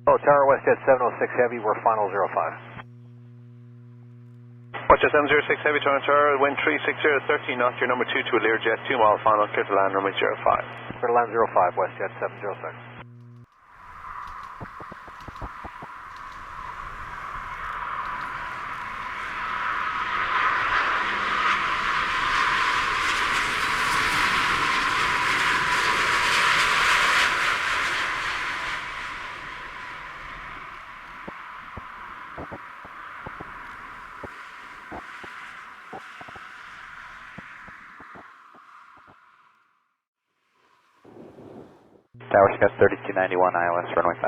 Oh, Tower WestJet 706 Heavy, we're final 05. WestJet 706 Heavy, Tower, wind 360, 13 knots, your number 2 to a Learjet, 2 mile final, clear to land, runway 05. Clear to land 05, WestJet 706. Tower Sky 3291 ILS, runway 5.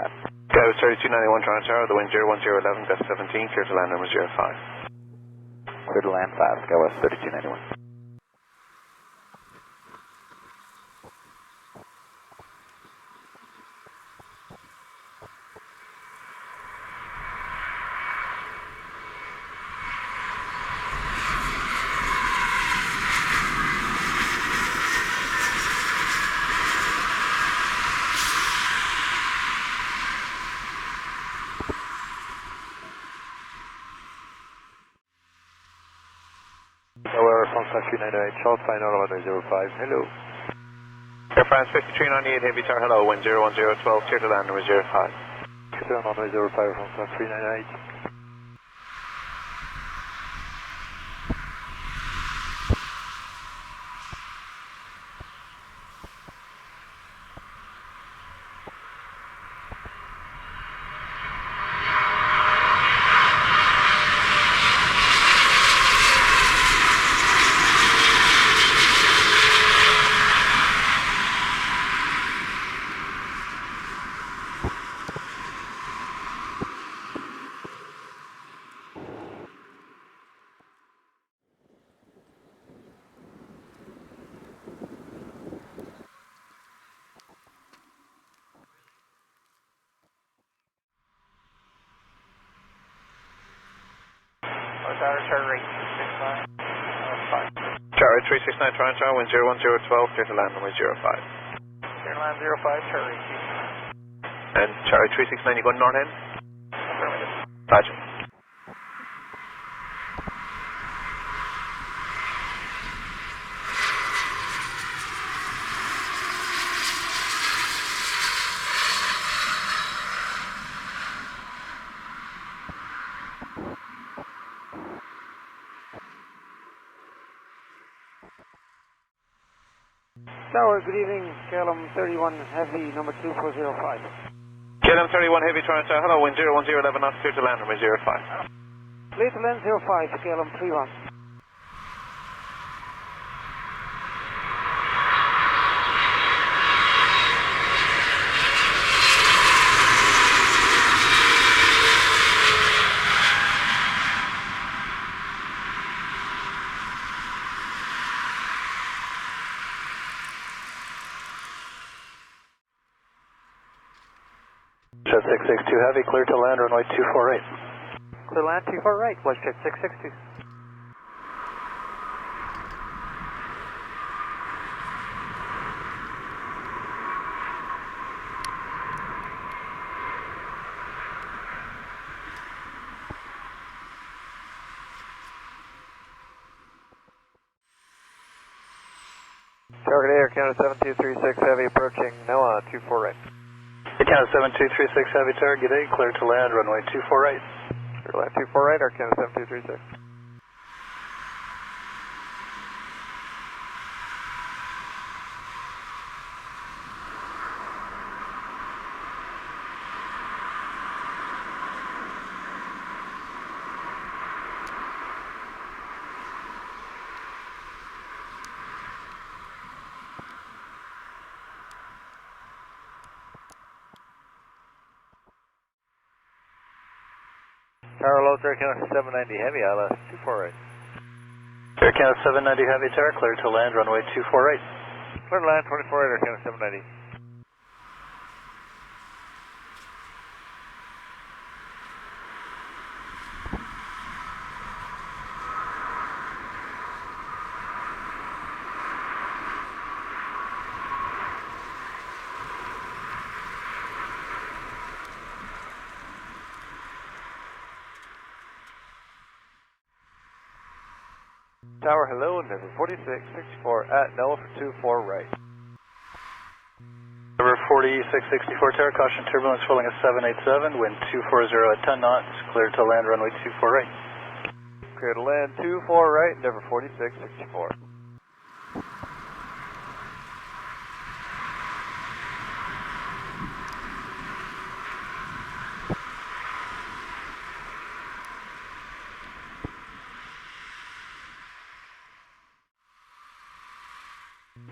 Sky 3291 Tower, the wind 01011, gust 17, clear to land, runway 05. Clear to land 5, SkyWest 3291. Tower France 398, short final runway 05, hello. Air France 5398 Heavy Tower, hello, wind 01012, clear to land, runway 05. Clear to land runway 05, France 398. Chartright 369 Toronto, wind 01012, clear to land, runway 05. Clear to land 05, Chartright. And Chartright 369, you going north end? Affirmative. Roger. Tower, good evening, KLM 31 Heavy, number 2405. KLM 31 Heavy Toronto, hello, wind 01011 knots, clear to land, runway 05. Clear to land 05, KLM 31. Jet 662 Heavy, clear to land, runway 248. Clear to land 248, WestJet 662. Target Air Canada 7236 Heavy approaching NOAA 248. Canada 7236 Heavy Tower, good day, clear to land, runway 248. Clear to land 248, Air Canada 7236. Tower low, Air Canada 790 Heavy, ILS 248. Air Canada 790 Heavy Tower, clear to land, runway 248. Clear to land 248, Air Canada 790. Tower, hello, number 4664 at NOAA for 24 right. Number 4664 Tower, caution turbulence filling at 787, wind 240 at 10 knots, clear to land runway 24 right. Clear to land 24 right, number 4664.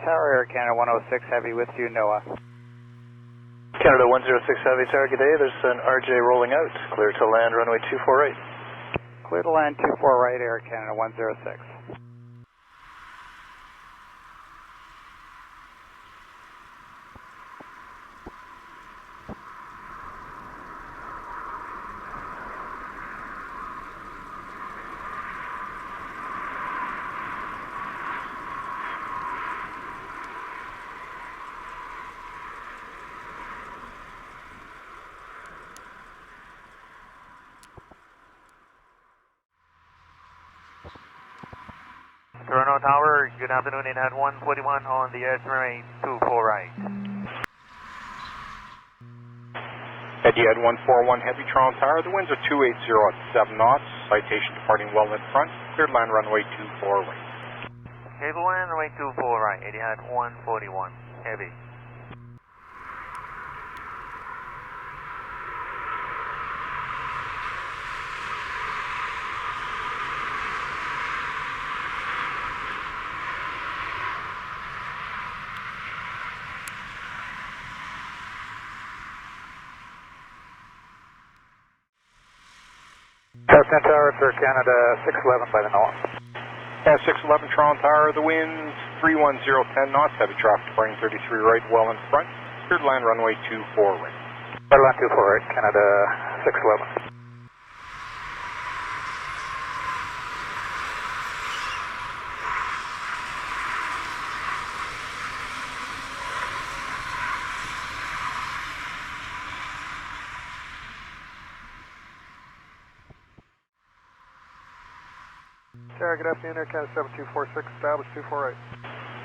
Tower, Air Canada 106 Heavy with you, NOAA. Canada 106 Heavy Tower, good day. There's an RJ rolling out. Clear to land runway 24 right. Clear to land 24 right, Air Canada 106. Toronto Tower, good afternoon, in at 141 on the runway 24 right. Etihad 141 Heavy Toronto Tower, the winds are 280 at 7 knots, citation departing well in front, cleared land runway 24 right. Clear to land runway 24 right, Etihad 141 Heavy. Pearson Tower, Air Canada 611 by the NOAA. Yeah, 611 Toronto Tower, the winds 310 10 knots, heavy traffic departing 33 right, well in front, cleared land runway 24 right. Clear land 24 right, Canada 611. Tower, good afternoon, Air Canada 7246, established 24 right.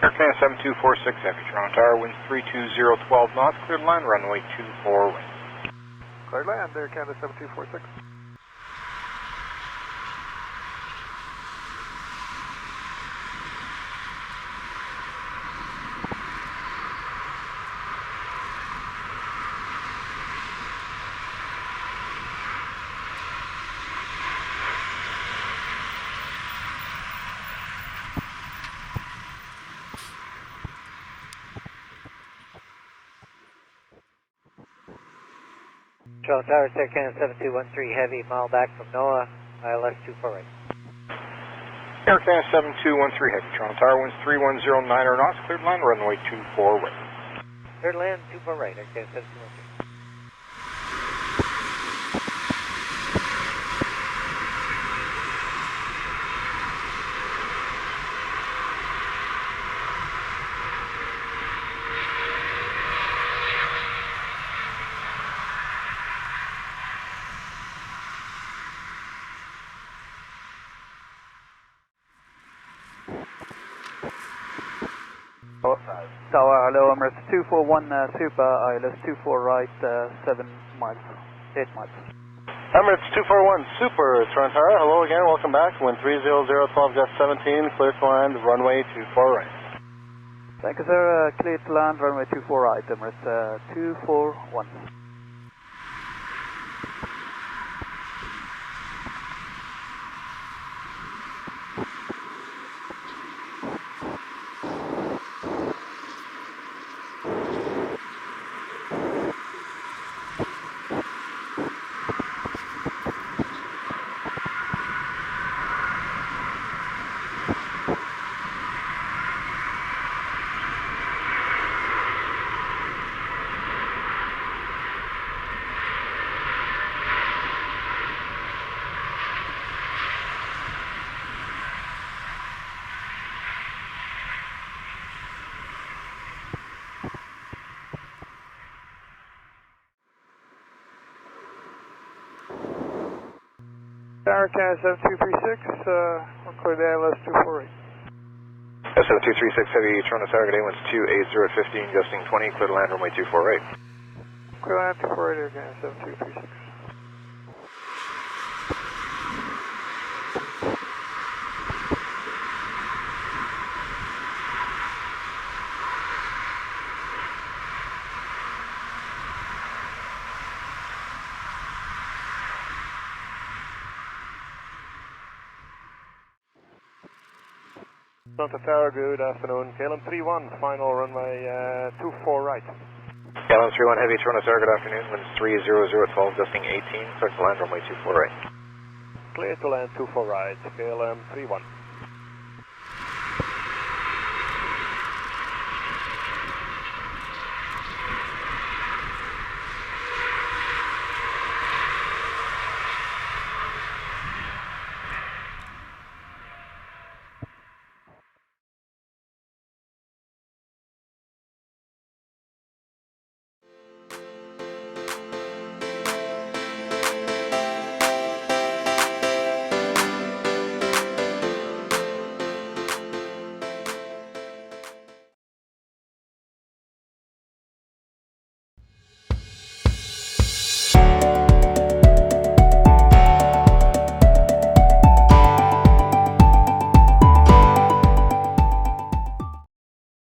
Air Canada 7246 Heavy Toronto Tower, winds 320 12 knots, cleared land runway 24 right. Cleared land, Air Canada 7246. Toronto Tower, Air Canada 7213 Heavy, mile back from NOAA, ILS 24 right. Air Canada 7213 Heavy Toronto Tower, winds 3109 knots, cleared land runway 24 right. Clear to land 24 right, Air Canada 7213. Tower, hello, Emirates 241 Super, ILS 24 right, 7 miles, 8 miles. Emirates 241 Super Toronto Tower, hello again, welcome back. Wind 300 12 Jet 17, clear to land runway 24 right. Thank you, sir. Clear to land runway 24 right, Emirates 241. Tower Canada 7236, we're clear to ALS 248. S7236 Heavy, Toronto Tower, good day, winds 280 at 15, gusting 20, clear to land runway 248. Clear to land 248, Air Canada 7236. Toronto Tower, good afternoon. KLM 31, final runway 24 right. KLM 31 Heavy, Toronto Tower, good afternoon, winds 300 at 12, gusting 18, clear to land runway 248. Clear to land 24 right, KLM 31.